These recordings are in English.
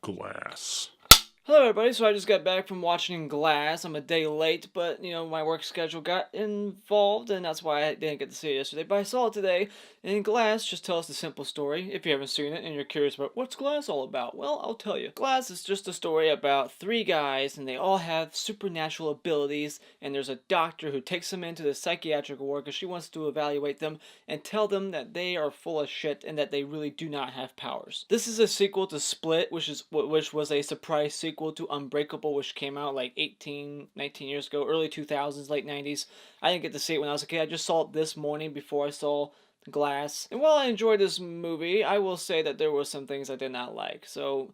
Glass. Hello everybody, so I just got back from watching Glass. I'm a day late, but my work schedule got involved and that's why I didn't get to see it yesterday. But I saw it today, and Glass just tells the simple story, if you haven't seen it and you're curious about what's Glass all about. Well, I'll tell you. Glass is just a story about three guys and they all have supernatural abilities, and there's a doctor who takes them into the psychiatric ward because she wants to evaluate them and tell them that they are full of shit and that they really do not have powers. This is a sequel to Split, which was a surprise sequel to Unbreakable, which came out like 19 years ago, early 2000s, late 90s. I didn't get to see it when I was a kid. I just saw it this morning before I saw Glass. And while I enjoyed this movie, I will say that there were some things I did not like. So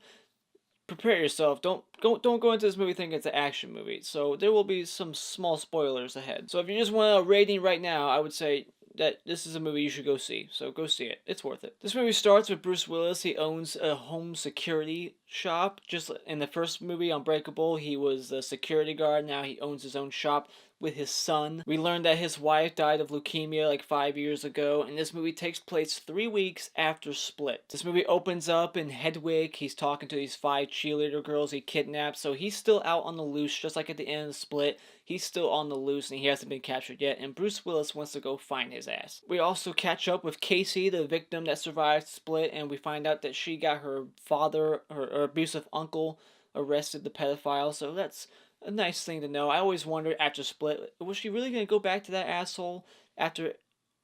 prepare yourself. Don't go into this movie thinking it's an action movie. So there will be some small spoilers ahead. So if you just want a rating right now, I would say that this is a movie you should go see. So go see it. It's worth it. This movie starts with Bruce Willis. He owns a home security shop. Just in the first movie, Unbreakable, he was a security guard. Now he owns his own shop with his son. We learned that his wife died of leukemia like 5 years ago, and this movie takes place 3 weeks after Split. This movie opens up in Hedwig. He's talking to these 5 cheerleader girls he kidnapped, so he's still out on the loose, just like at the end of Split. He's still on the loose and he hasn't been captured yet, and Bruce Willis wants to go find his ass. We also catch up with Casey, the victim that survived Split, and we find out that she got her father, her abusive uncle, arrested, the pedophile, so that's a nice thing to know. I always wondered after Split, was she really going to go back to that asshole after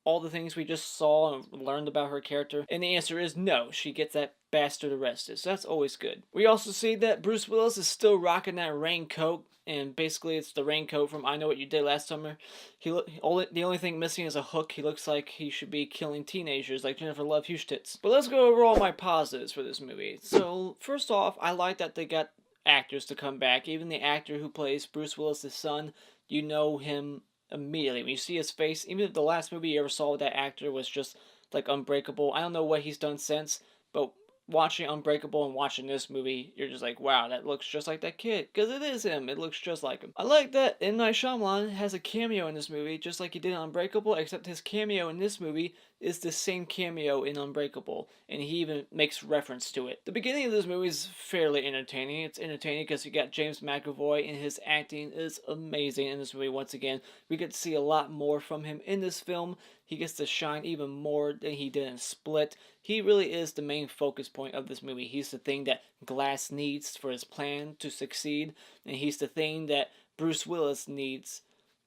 all the things we just saw and learned about her character? And the answer is no. She gets that bastard arrested, so that's always good. We also see that Bruce Willis is still rocking that raincoat, and basically it's the raincoat from I Know What You Did Last Summer. The only thing missing is a hook. He looks like he should be killing teenagers like Jennifer Love Hewitt. But let's go over all my positives for this movie. So first off, I like that they got actors to come back. Even the actor who plays Bruce Willis' son, you know him immediately. When you see his face, even if the last movie you ever saw with that actor was just like Unbreakable, I don't know what he's done since, but watching Unbreakable and watching this movie, you're just like, wow, that looks just like that kid. Because it is him. It looks just like him. I like that M. Night Shyamalan has a cameo in this movie, just like he did in Unbreakable, except his cameo in this movie is the same cameo in Unbreakable, and he even makes reference to it. The beginning of this movie is fairly entertaining. It's entertaining because you got James McAvoy, and his acting is amazing in this movie. Once again, we get to see a lot more from him in this film. He gets to shine even more than he did in Split. He really is the main focus point of this movie. He's the thing that Glass needs for his plan to succeed, and he's the thing that Bruce Willis needs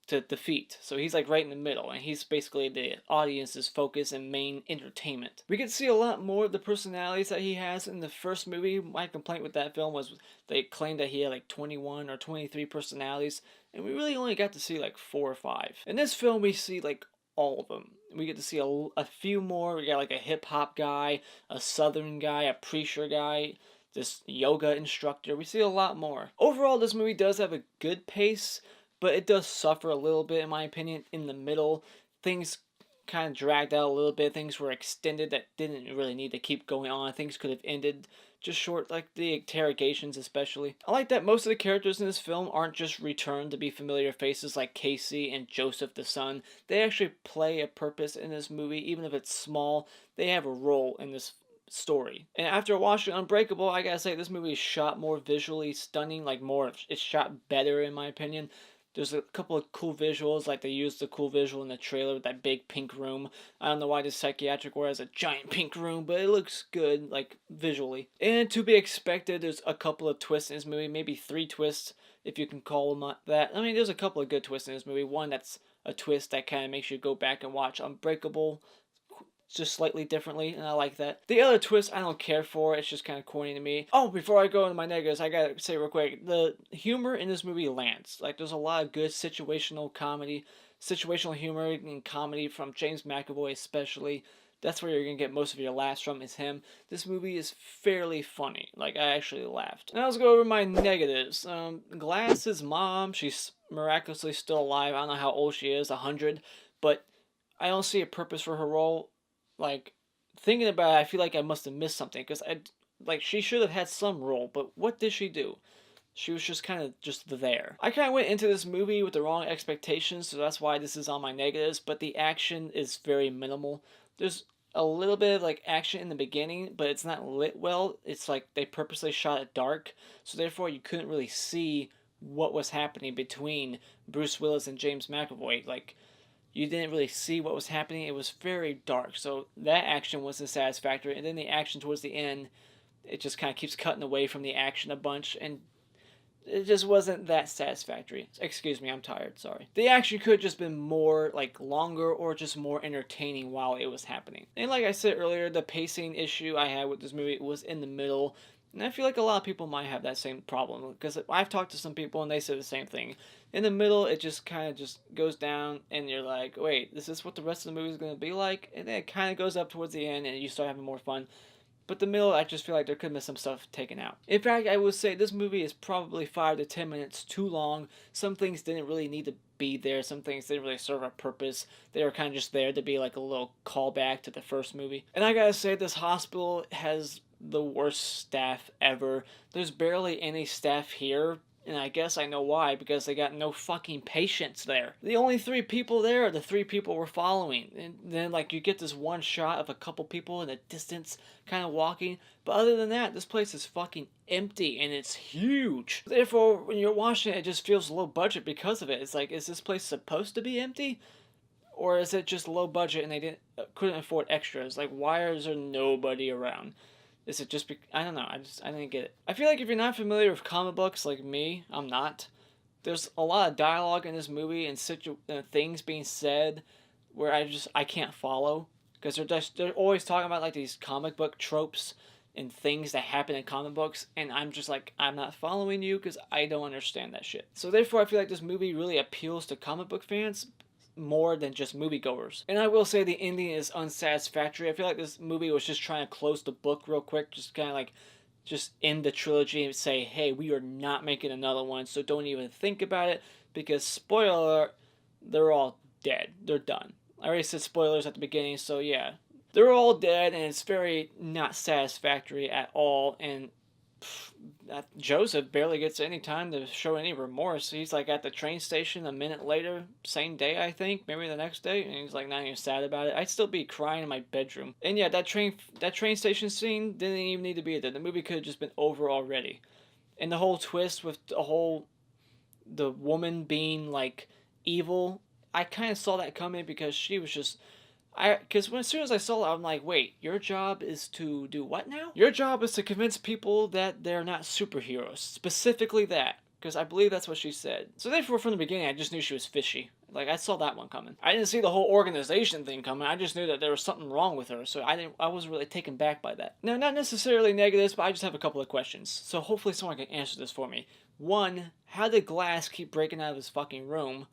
to defeat. So he's like right in the middle, and he's basically the audience's focus and main entertainment. We get to see a lot more of the personalities that he has in the first movie. My complaint with that film was they claimed that he had like 21 or 23 personalities, and we really only got to see like 4 or 5. In this film, we see like all of them. We get to see a few more. We got like a hip-hop guy, a southern guy, a preacher guy, this yoga instructor. We see a lot more. Overall, this movie does have a good pace, but it does suffer a little bit, in my opinion, in the middle. Things kind of dragged out a little bit. Things were extended that didn't really need to keep going on. Things could have ended just short, like the interrogations especially. I like that most of the characters in this film aren't just returned to be familiar faces like Casey and Joseph the son. They actually play a purpose in this movie, even if it's small. They have a role in this story. And after watching Unbreakable, I gotta say this movie is shot more visually stunning, it's shot better in my opinion. There's a couple of cool visuals, like they used the cool visual in the trailer with that big pink room. I don't know why this psychiatric ward has a giant pink room, but it looks good, like, visually. And to be expected, there's a couple of twists in this movie, maybe 3 twists, if you can call them that. I mean, there's a couple of good twists in this movie. One that's a twist that kind of makes you go back and watch Unbreakable just slightly differently, and I like that. The other twist I don't care for, it's just kind of corny to me. Oh, before I go into my negatives, I gotta say real quick, the humor in this movie lands. Like, there's a lot of good situational humor and comedy from James McAvoy especially. That's where you're gonna get most of your laughs from, is him. This movie is fairly funny. Like, I actually laughed. Now let's go over my negatives. Glass's mom, she's miraculously still alive. I don't know how old she is, 100, but I don't see a purpose for her role. Like, thinking about it, I feel like I must have missed something, because she should have had some role, but what did she do? She was just kind of just there. I kind of went into this movie with the wrong expectations, so that's why this is on my negatives, but the action is very minimal. There's a little bit of like action in the beginning, but it's not lit well. It's like they purposely shot it dark, so therefore you couldn't really see what was happening between Bruce Willis and James McAvoy. Like, you didn't really see what was happening. It was very dark, so that action wasn't satisfactory. And then the action towards the end, it just kind of keeps cutting away from the action a bunch, and it just wasn't that satisfactory. Excuse me, I'm tired, sorry. The action could have just been more, like, longer or just more entertaining while it was happening. And like I said earlier, the pacing issue I had with this movie was in the middle. And I feel like a lot of people might have that same problem, because I've talked to some people and they said the same thing. In the middle, it just kind of just goes down, and you're like, wait, is this what the rest of the movie is going to be like? And then it kind of goes up towards the end, and you start having more fun. But the middle, I just feel like there could have been some stuff taken out. In fact, I would say this movie is probably 5 to 10 minutes too long. Some things didn't really need to be there. Some things didn't really serve a purpose. They were kind of just there to be like a little callback to the first movie. And I gotta say, this hospital has the worst staff ever. There's barely any staff here. And I guess I know why, because they got no fucking patients there. The only 3 people there are the 3 people we're following. And then, like, you get this one shot of a couple people in the distance kind of walking. But other than that, this place is fucking empty, and it's huge. Therefore, when you're watching it, it just feels low budget because of it. It's like, is this place supposed to be empty? Or is it just low budget and they couldn't afford extras? Like, why is there nobody around? Is it just I don't know, I didn't get it. I feel like if you're not familiar with comic books like me, I'm not, there's a lot of dialogue in this movie and things being said where I can't follow, because they're always talking about like these comic book tropes and things that happen in comic books, and I'm just like, I'm not following you because I don't understand that shit. So therefore, I feel like this movie really appeals to comic book fans more than just moviegoers. And I will say the ending is unsatisfactory. I feel like this movie was just trying to close the book real quick, just kind of like, just end the trilogy and say, hey, we are not making another one, so don't even think about it, because spoiler alert, they're all dead. They're done. I already said spoilers at the beginning, so yeah. They're all dead, and it's very not satisfactory at all, and Joseph barely gets any time to show any remorse. He's like at the train station a minute later, same day I think, maybe the next day, and he's like not even sad about it. I'd still be crying in my bedroom. And yeah, that train station scene didn't even need to be there. The movie could have just been over already. And the whole twist with the woman being like evil, I kind of saw that coming, because she was just, because as soon as I saw it, I'm like, wait, your job is to do what now? Your job is to convince people that they're not superheroes. Specifically that. Because I believe that's what she said. So therefore, from the beginning, I just knew she was fishy. Like, I saw that one coming. I didn't see the whole organization thing coming. I just knew that there was something wrong with her. So I wasn't really taken back by that. Now, not necessarily negatives, but I just have a couple of questions. So hopefully someone can answer this for me. 1, how did Glass keep breaking out of his fucking room?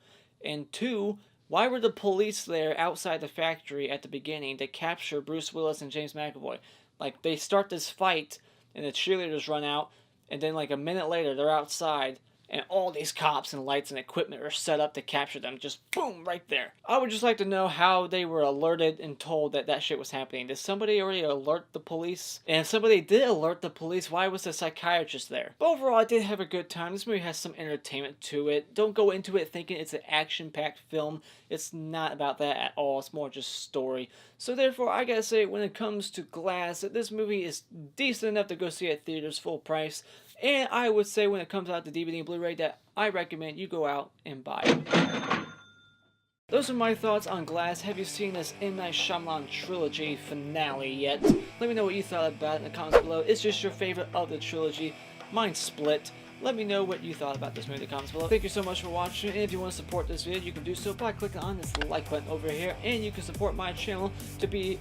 And 2, why were the police there outside the factory at the beginning to capture Bruce Willis and James McAvoy? Like, they start this fight, and the cheerleaders run out, and then like a minute later, they're outside, and all these cops and lights and equipment are set up to capture them. Just boom, right there. I would just like to know how they were alerted and told that that shit was happening. Did somebody already alert the police? And if somebody did alert the police, why was the psychiatrist there? But overall, I did have a good time. This movie has some entertainment to it. Don't go into it thinking it's an action-packed film. It's not about that at all. It's more just story. So therefore, I gotta say, when it comes to Glass, that this movie is decent enough to go see at theaters full price. And I would say when it comes out to DVD and Blu-ray that I recommend you go out and buy it. Those are my thoughts on Glass. Have you seen this M. Night Shyamalan trilogy finale yet? Let me know what you thought about it in the comments below. Is this your favorite of the trilogy? Mine's split. Let me know what you thought about this movie in the comments below. Thank you so much for watching, and if you want to support this video, you can do so by clicking on this like button over here, and you can support my channel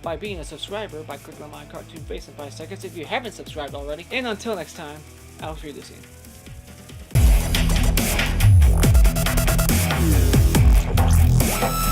by being a subscriber by clicking on my cartoon face in 5 seconds if you haven't subscribed already. And until next time, auf Wiedersehen. Yeah.